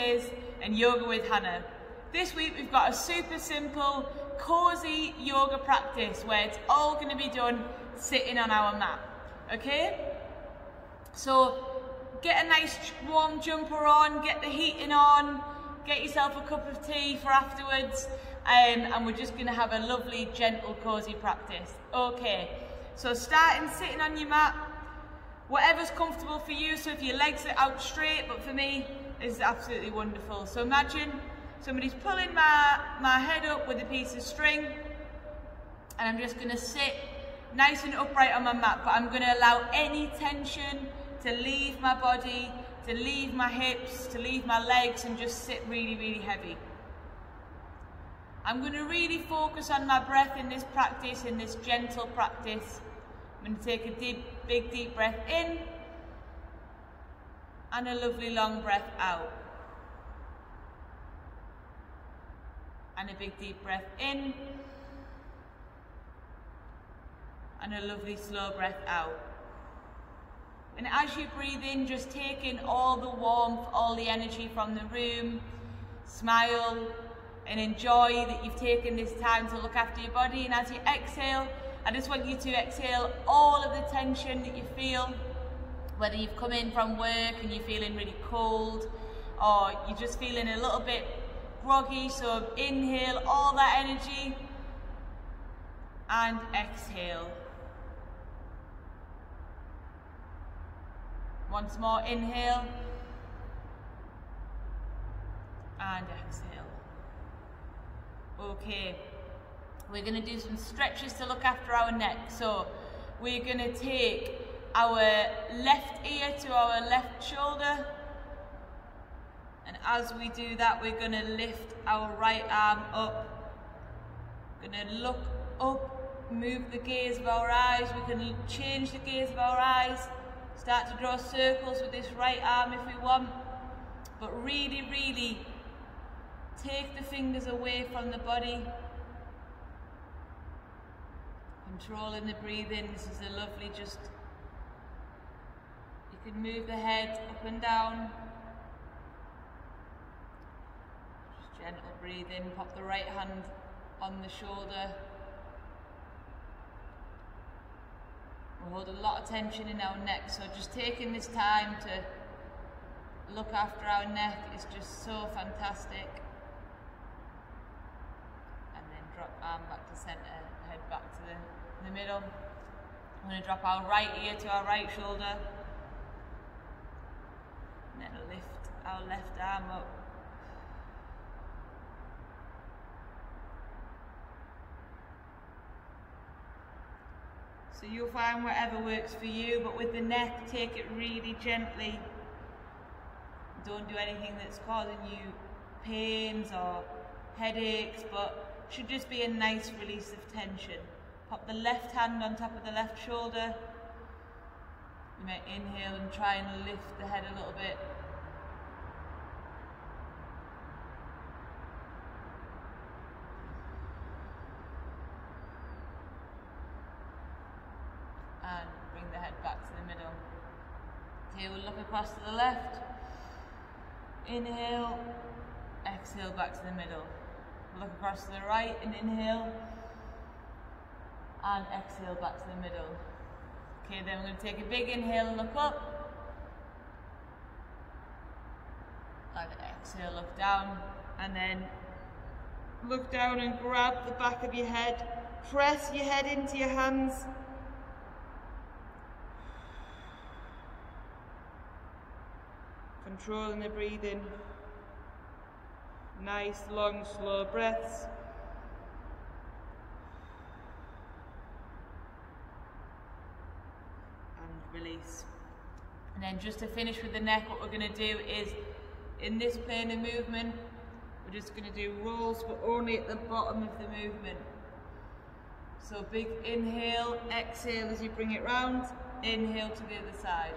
Mondays and Yoga with Hannah. This week we've got a super simple, cozy yoga practice where it's all going to be done sitting on our mat, okay? So get a nice warm jumper on, get the heating on, get yourself a cup of tea for afterwards, and we're just going to have a lovely, gentle, cozy practice. Okay, so starting sitting on your mat, whatever's comfortable for you. So if your legs are out straight, but for me, it's absolutely wonderful. So imagine somebody's pulling my head up with a piece of string, and I'm just going to sit nice and upright on my mat, but I'm going to allow any tension to leave my body, to leave my hips, to leave my legs, and just sit really, really heavy. I'm going to really focus on my breath in this practice, in this gentle practice. I'm going to take a big deep breath in, and a lovely long breath out. And a big deep breath in, and a lovely slow breath out. And as you breathe in, just take in all the warmth, all the energy from the room. Smile and enjoy that you've taken this time to look after your body. And as you exhale, I just want you to exhale all of the tension that you feel, whether you've come in from work and you're feeling really cold, or you're just feeling a little bit groggy. So inhale all that energy and exhale. Once more, inhale and exhale. Okay, we're going to do some stretches to look after our neck. So we're going to take our left ear to our left shoulder, and as we do that, we're going to lift our right arm up. We're going to look up, move the gaze of our eyes. We can change the gaze of our eyes. Start to draw circles with this right arm if we want, but really, really take the fingers away from the body. Controlling the breathing. This is a lovely, just, you can move the head up and down. Just gentle breathing. Pop the right hand on the shoulder. We hold a lot of tension in our neck, so just taking this time to look after our neck is just so fantastic. And then drop arm back to centre, head back to the middle. I'm going to drop our right ear to our right shoulder, and then lift our left arm up. So you'll find whatever works for you, but with the neck, take it really gently. Don't do anything that's causing you pains or headaches, but should just be a nice release of tension. Pop the left hand on top of the left shoulder. You might inhale and try and lift the head a little bit. And bring the head back to the middle. Okay, we'll look across to the left. Inhale, exhale back to the middle. Look across to the right and inhale, and exhale back to the middle. Okay, then we're going to take a big inhale and look up, and exhale, look down, and then look down and grab the back of your head. Press your head into your hands. Controlling the breathing. Nice, long, slow breaths. And release. And then just to finish with the neck, what we're going to do is, in this plane of movement, we're just going to do rolls, but only at the bottom of the movement. So big inhale, exhale as you bring it round, inhale to the other side.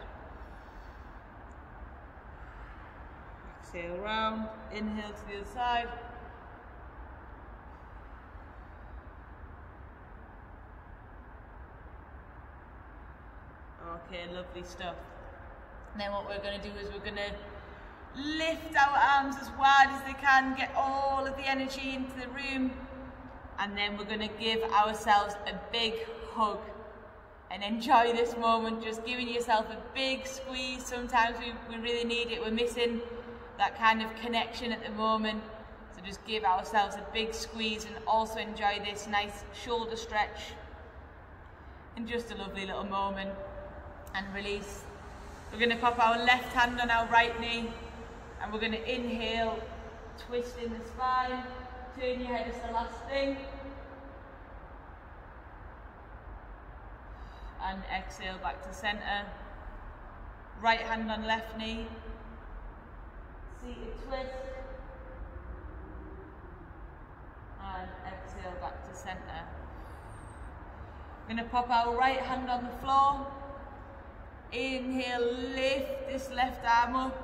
Exhale round, inhale to the other side. Okay, lovely stuff. And then what we're going to do is we're going to Lift our arms as wide as they can, get all of the energy into the room, and then we're going to give ourselves a big hug and enjoy this moment, just giving yourself a big squeeze. Sometimes we really need it, we're missing that kind of connection at the moment, so just give ourselves a big squeeze and also enjoy this nice shoulder stretch and just a lovely little moment, and release. We're going to pop our left hand on our right knee, and we're going to inhale, twist in the spine, turn your head as the last thing, and exhale back to centre. Right hand on left knee, seated twist, and exhale back to centre. We're going to pop our right hand on the floor, inhale, lift this left arm up,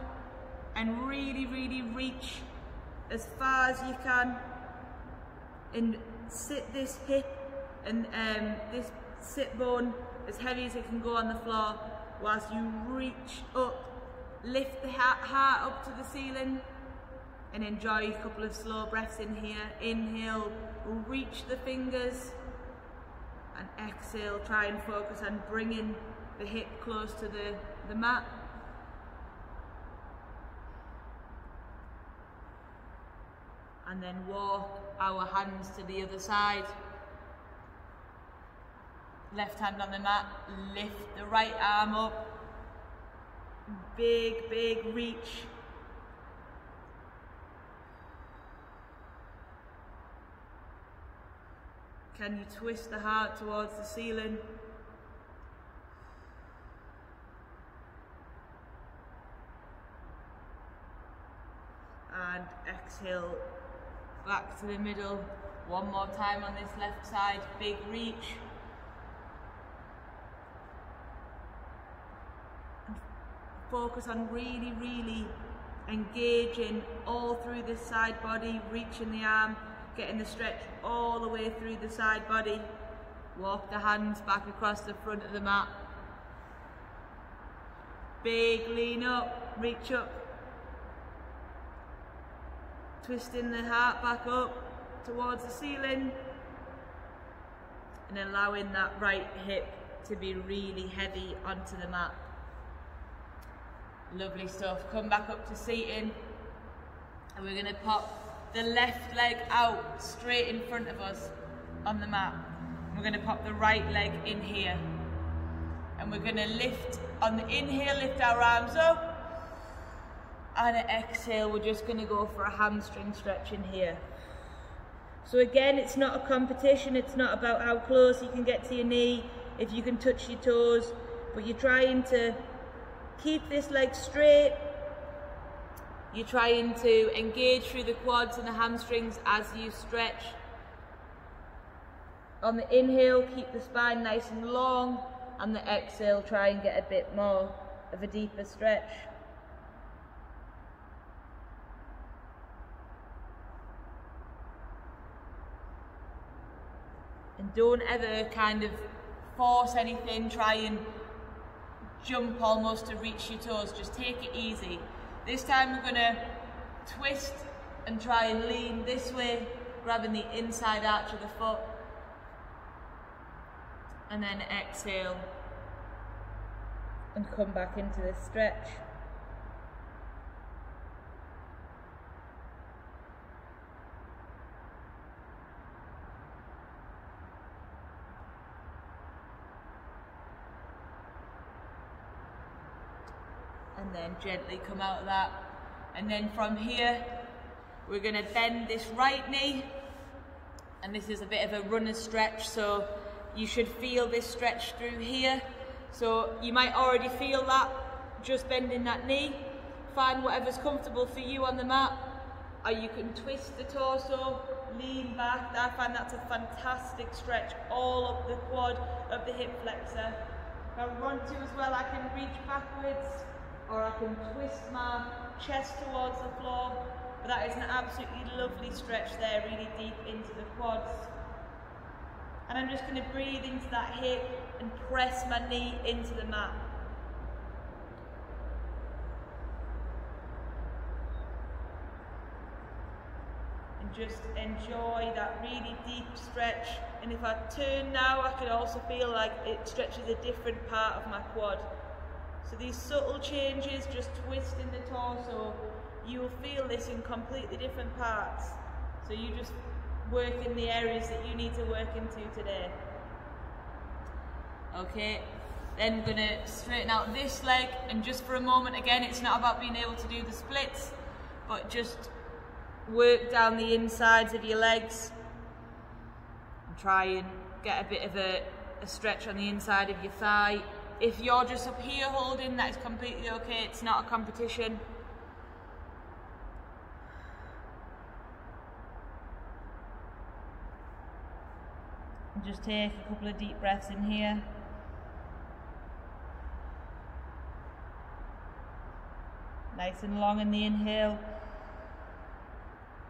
and really reach as far as you can, and sit this hip and this sit bone as heavy as it can go on the floor whilst you reach up. Lift the heart up to the ceiling and enjoy a couple of slow breaths in here. Inhale, reach the fingers, and exhale, try and focus on bringing the hip close to the mat. And then walk our hands to the other side. Left hand on the mat, lift the right arm up. Big reach. Can you twist the heart towards the ceiling? And exhale back to the middle. One more time on this left side, big reach. And focus on really engaging all through this side body, reaching the arm, getting the stretch all the way through the side body. Walk the hands back across the front of the mat. Big lean up, reach up. Twisting the heart back up towards the ceiling and allowing that right hip to be really heavy onto the mat. Lovely stuff. Come back up to seating, and we're going to pop the left leg out straight in front of us on the mat. We're going to pop the right leg in here, and we're going to lift on the inhale, lift our arms up. And an exhale, we're just going to go for a hamstring stretch in here. So again, it's not a competition, it's not about how close you can get to your knee, if you can touch your toes, but you're trying to keep this leg straight. You're trying to engage through the quads and the hamstrings as you stretch. On the inhale, keep the spine nice and long, and the exhale, try and get a bit more of a deeper stretch. And don't ever kind of force anything, try and jump almost to reach your toes, just take it easy. This time we're going to twist and try and lean this way, grabbing the inside arch of the foot. And then exhale and come back into the stretch. And then gently come out of that. And then from here, we're going to bend this right knee. And this is a bit of a runner stretch, so you should feel this stretch through here. So you might already feel that, just bending that knee. Find whatever's comfortable for you on the mat. Or you can twist the torso, lean back. I find that's a fantastic stretch all up the quad, up the hip flexor. If I want to as well, I can reach backwards, or I can twist my chest towards the floor. But that is an absolutely lovely stretch there, really deep into the quads. And I'm just going to breathe into that hip and press my knee into the mat. just enjoy that really deep stretch. And if I turn now, I can also feel like it stretches a different part of my quad. So these subtle changes, just twisting the torso, you will feel this in completely different parts. So you just work in the areas that you need to work into today. Okay, then we're going to straighten out this leg, and just for a moment, again, it's not about being able to do the splits, but just work down the insides of your legs and try and get a bit of a stretch on the inside of your thigh. If you're just up here holding, that is completely okay, it's not a competition. And just take a couple of deep breaths in here. Nice and long in the inhale,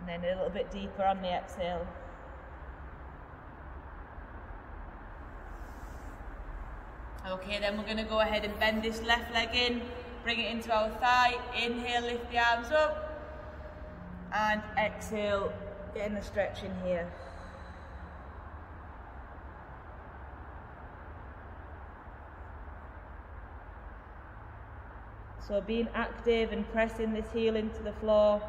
and then a little bit deeper on the exhale. Okay, then we're going to go ahead and bend this left leg in, bring it into our thigh. Inhale, lift the arms up, and exhale, getting the stretch in here. So being active and pressing this heel into the floor.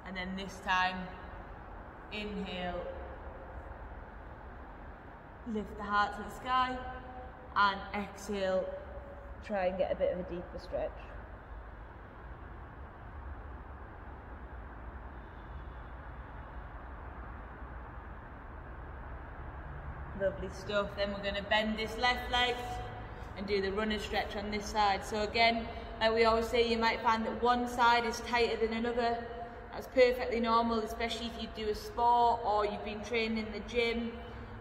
And then this time, inhale, lift the heart to the sky, and exhale, try and get a bit of a deeper stretch. Lovely stuff. Then we're going to bend this left leg and do the runner stretch on this side. So again, like we always say, you might find that one side is tighter than another. That's perfectly normal, especially if you do a sport or you've been training in the gym.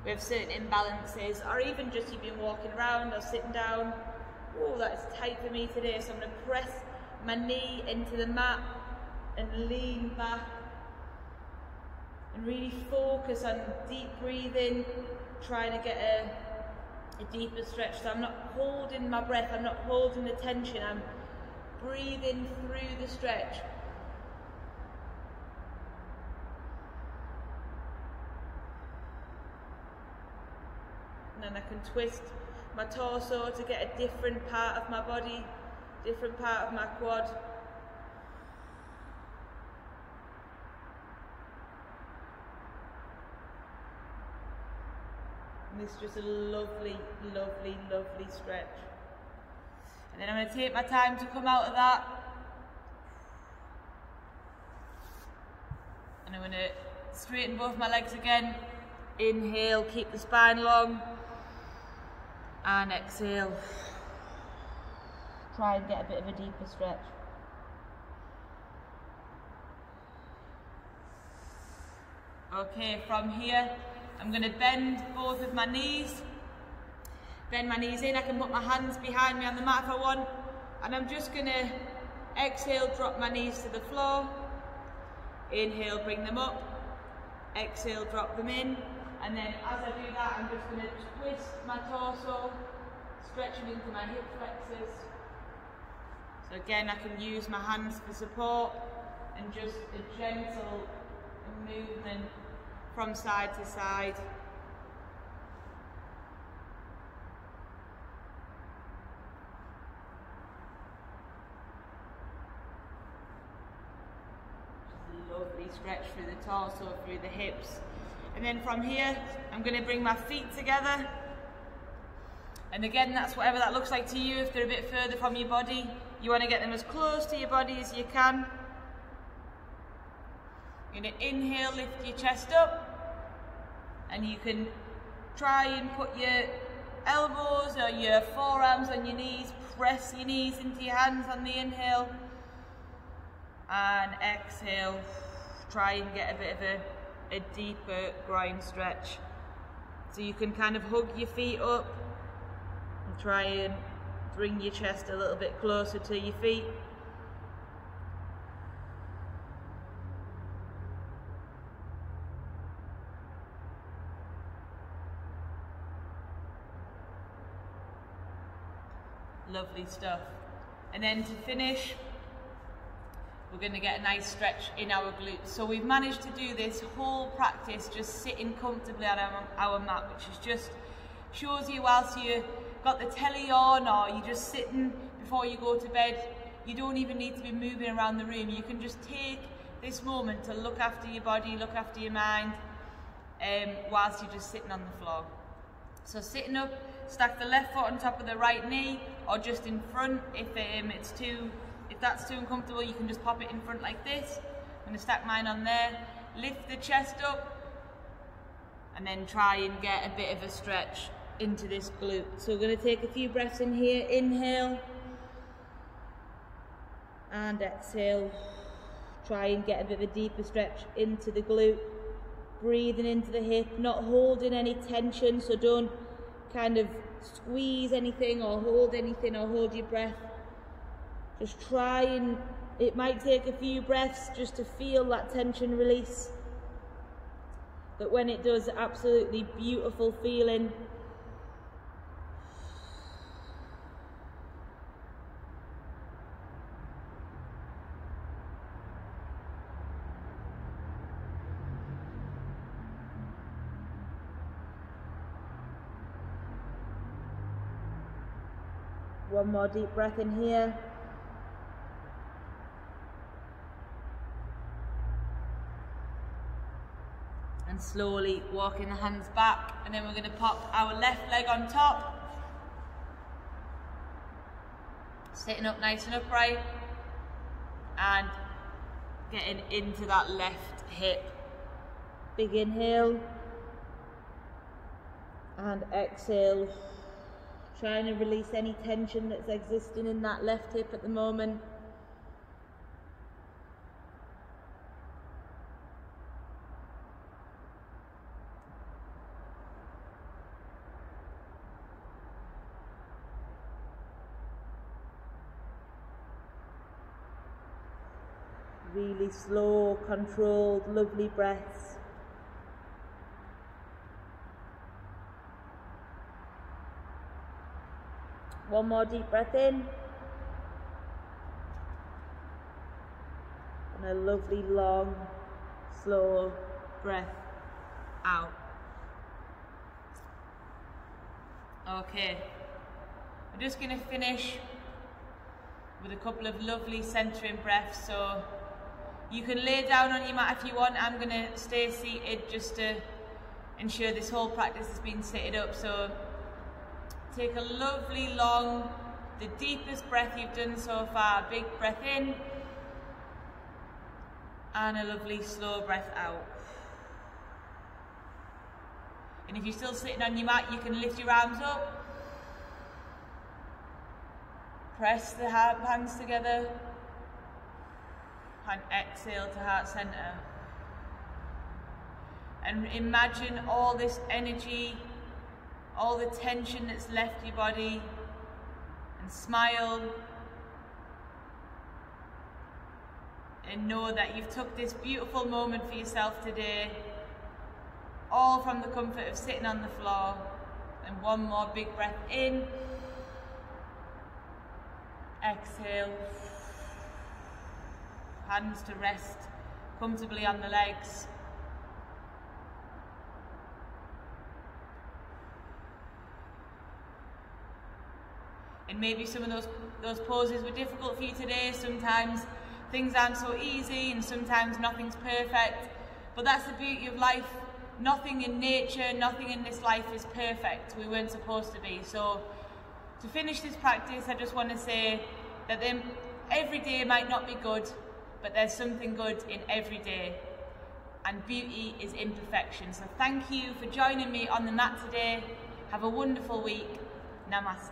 We have certain imbalances, or even just you've been walking around or sitting down. Oh, that's tight for me today, so I'm going to press my knee into the mat and lean back and really focus on deep breathing, trying to get a deeper stretch. So I'm not holding my breath, I'm not holding the tension, I'm breathing through the stretch. And then I can twist my torso to get a different part of my body, different part of my quad. And this is just a lovely, lovely, lovely stretch. And then I'm going to take my time to come out of that. And I'm going to straighten both my legs again. Inhale, keep the spine long. And exhale. Try and get a bit of a deeper stretch. Okay, from here, I'm going to bend both of my knees. Bend my knees in. I can put my hands behind me on the mat if I want. And I'm just going to exhale, drop my knees to the floor. Inhale, bring them up. Exhale, drop them in. And then as I do that, I'm just going to twist my torso, stretching into my hip flexors. So again, I can use my hands for support and just a gentle movement from side to side. Just a lovely stretch through the torso, through the hips. And then from here, I'm going to bring my feet together. And again, that's whatever that looks like to you. If they're a bit further from your body, you want to get them as close to your body as you can. You're going to inhale, lift your chest up. And you can try and put your elbows or your forearms on your knees. Press your knees into your hands on the inhale. And exhale. Try and get a bit of a deeper groin stretch. So you can kind of hug your feet up and try and bring your chest a little bit closer to your feet. Lovely stuff. And then to finish, we're going to get a nice stretch in our glutes. So we've managed to do this whole practice just sitting comfortably on our mat, which is just shows you whilst you got the telly on or you're just sitting before you go to bed. You don't even need to be moving around the room. You can just take this moment to look after your body, look after your mind, whilst you're just sitting on the floor. So sitting up, stack the left foot on top of the right knee or just in front. If that's too uncomfortable, you can just pop it in front like this. I'm going to stack mine on there. Lift the chest up and then try and get a bit of a stretch into this glute. So we're going to take a few breaths in here. Inhale and exhale. Try and get a bit of a deeper stretch into the glute. Breathing into the hip, not holding any tension, so don't kind of squeeze anything or hold anything or hold your breath. Just try, and it might take a few breaths just to feel that tension release. But when it does, absolutely beautiful feeling. One more deep breath in here. And slowly walking the hands back, and then we're going to pop our left leg on top. Sitting up nice and upright and getting into that left hip. Big inhale and exhale. Trying to release any tension that's existing in that left hip at the moment. Really slow, controlled, lovely breaths. One more deep breath in. And a lovely, long, slow breath out. Okay, I'm just going to finish with a couple of lovely centering breaths. So you can lay down on your mat if you want. I'm going to stay seated just to ensure this whole practice has been seated up. So take a lovely long, the deepest breath you've done so far. Big breath in and a lovely slow breath out. And if you're still sitting on your mat, you can lift your arms up, press the hands together and exhale to heart center. And imagine all this energy, all the tension that's left your body, and smile and know that you've took this beautiful moment for yourself today, all from the comfort of sitting on the floor. And one more big breath in, exhale, hands to rest comfortably on the legs. And maybe some of those poses were difficult for you today. Sometimes things aren't so easy and sometimes nothing's perfect. But that's the beauty of life. Nothing in nature, nothing in this life is perfect. We weren't supposed to be. So to finish this practice, I just want to say that every day might not be good, but there's something good in every day. And beauty is imperfection. So thank you for joining me on the mat today. Have a wonderful week. Namaste.